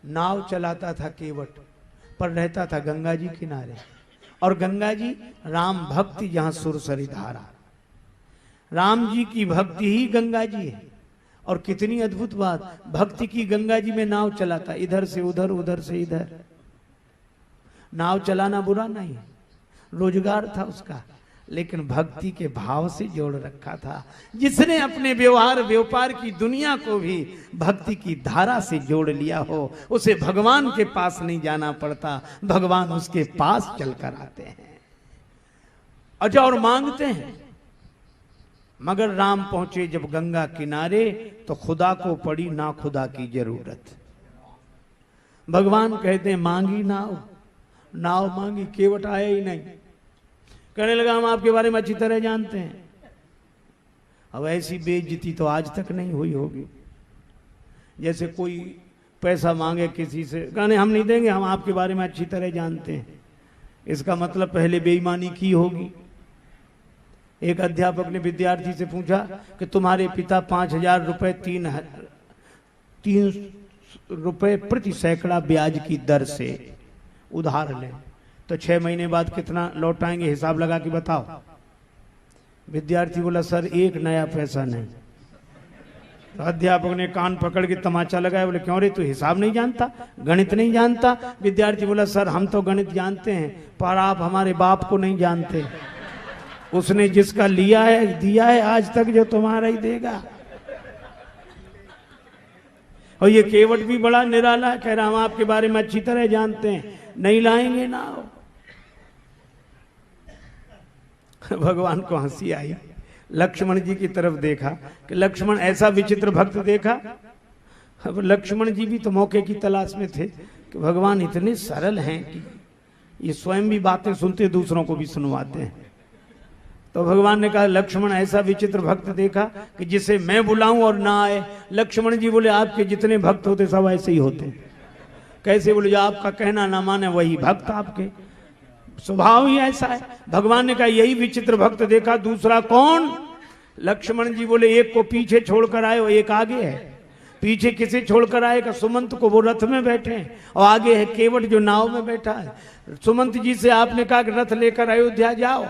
नाव चलाता था केवट, पर रहता था गंगा जी किनारे। और गंगा जी राम भक्ति जहां सुरसरी धारा, राम जी की भक्ति ही गंगा जी है। और कितनी अद्भुत बात, भक्ति की गंगा जी में नाव चलाता, इधर से उधर उधर से इधर। नाव चलाना बुरा नहीं, रोजगार था उसका, लेकिन भक्ति के भाव से जोड़ रखा था। जिसने अपने व्यवहार व्यापार की दुनिया को भी भक्ति की धारा से जोड़ लिया हो, उसे भगवान के पास नहीं जाना पड़ता, भगवान उसके पास चलकर आते हैं। अच्छा, और मांगते हैं। मगर राम पहुंचे जब गंगा किनारे, तो खुदा को पड़ी ना खुदा की जरूरत। भगवान कहते हैं मांगी नाव, नाव मांगी, केवट आया ही नहीं। कहने लगा हम आपके बारे में अच्छी तरह जानते हैं। अब ऐसी बेइज्जती तो आज तक नहीं हुई होगी। जैसे कोई पैसा मांगे किसी से, कहने हम नहीं देंगे, हम आपके बारे में अच्छी तरह जानते हैं। इसका मतलब पहले बेईमानी की होगी। एक अध्यापक ने विद्यार्थी से पूछा कि तुम्हारे पिता 5,000 रुपए 3 रुपए प्रति सैकड़ा ब्याज की दर से उधार लें, तो 6 महीने बाद कितना लौटाएंगे, हिसाब लगा के बताओ। विद्यार्थी बोला सर 1 नया पैसा नहीं। तो अध्यापक ने कान पकड़ के तमाचा लगाया, बोले क्यों रे, तू हिसाब नहीं जानता, गणित नहीं जानता? विद्यार्थी बोला सर हम तो गणित जानते हैं, पर आप हमारे बाप को नहीं जानते। उसने जिसका लिया है दिया है, आज तक जो तुम्हारा ही देगा। और ये केवट भी बड़ा निराला है, कह रहा हम आपके बारे में अच्छी तरह जानते हैं, नहीं लाएंगे ना। भगवान को हंसी आई। लक्ष्मण जी की तरफ देखा कि लक्ष्मण ऐसा विचित्र भक्त देखा। अब लक्ष्मण जी भी तो मौके की तलाश में थे कि भगवान इतने सरल हैं कि ये स्वयं भी बातें सुनते दूसरों को भी सुनवाते हैं। तो भगवान ने कहा लक्ष्मण ऐसा विचित्र भक्त देखा कि जिसे मैं बुलाऊं और ना आए। लक्ष्मण जी बोले आपके जितने भक्त होते सब ऐसे ही होते। कैसे? बोले जो आपका कहना ना माने वही भक्त, आपके स्वभाव ही ऐसा है। भगवान ने कहा यही विचित्र भक्त देखा, दूसरा कौन? लक्ष्मण जी बोले एक को पीछे छोड़कर आए और एक आगे है। पीछे किसे छोड़कर आएगा? सुमंत को, वो रथ में बैठे हैं, और आगे है केवट जो नाव में बैठा है। सुमंत जी से आपने कहा कि रथ लेकर अयोध्या जाओ,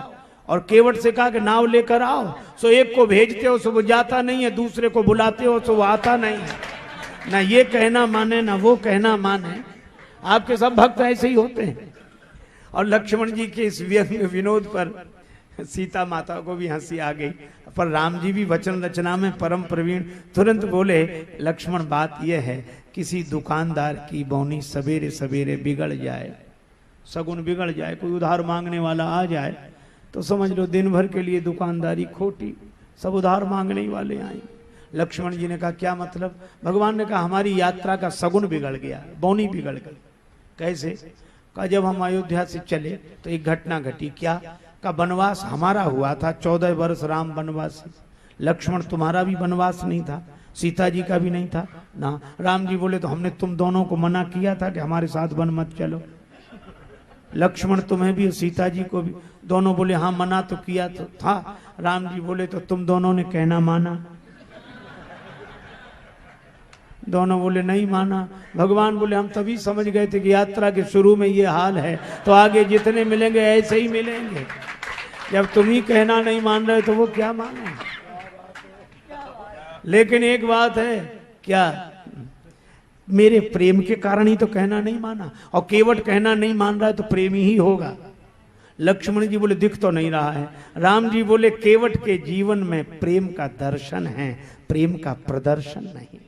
और केवट से कहा कि नाव लेकर आओ। सो एक को भेजते हो सो वो जाता नहीं है, दूसरे को बुलाते हो सो वो आता नहीं है। ना ये कहना माने ना वो कहना माने। आपके सब भक्त ऐसे ही होते हैं। और लक्ष्मण जी के इस व्यंग्य विनोद पर सीता माता को भी हंसी आ गई, पर राम जी भी वचन रचना में परम प्रवीण। तुरंत बोले लक्ष्मण बात यह है, किसी दुकानदार की बौनी सवेरे सवेरे बिगड़ जाए, सगुन बिगड़ जाए, कोई उधार मांगने वाला आ जाए तो समझ लो दिन भर के लिए दुकानदारी खोटी, सब उधार मांगने ही वाले आएंगे। लक्ष्मण जी ने कहा क्या मतलब? भगवान ने कहा हमारी यात्रा का सगुन बिगड़ गया, बौनी बिगड़ गई। कैसे? कहा जब हम अयोध्या से चले तो एक घटना घटी। क्या? का वनवास हमारा हुआ था, 14 वर्ष राम वनवास। लक्ष्मण तुम्हारा भी वनवास नहीं था, सीता जी का भी नहीं था ना। राम जी बोले तो हमने तुम दोनों को मना किया था कि हमारे साथ वन मत चलो। लक्ष्मण तुम्हें भी और सीता जी को भी। दोनों बोले हाँ मना तो किया तो था। राम जी बोले तो तुम दोनों ने कहना माना? दोनों बोले नहीं माना। भगवान बोले हम तभी समझ गए थे कि यात्रा के शुरू में ये हाल है, तो आगे जितने मिलेंगे ऐसे ही मिलेंगे। जब तुम ही कहना नहीं मान रहे तो वो क्या माने? लेकिन एक बात है, क्या? मेरे प्रेम के कारण ही तो कहना नहीं माना, और केवट कहना नहीं मान रहा है तो प्रेमी ही होगा। लक्ष्मण जी बोले दिख तो नहीं रहा है। राम जी बोले केवट के जीवन में प्रेम का दर्शन है, प्रेम का प्रदर्शन नहीं।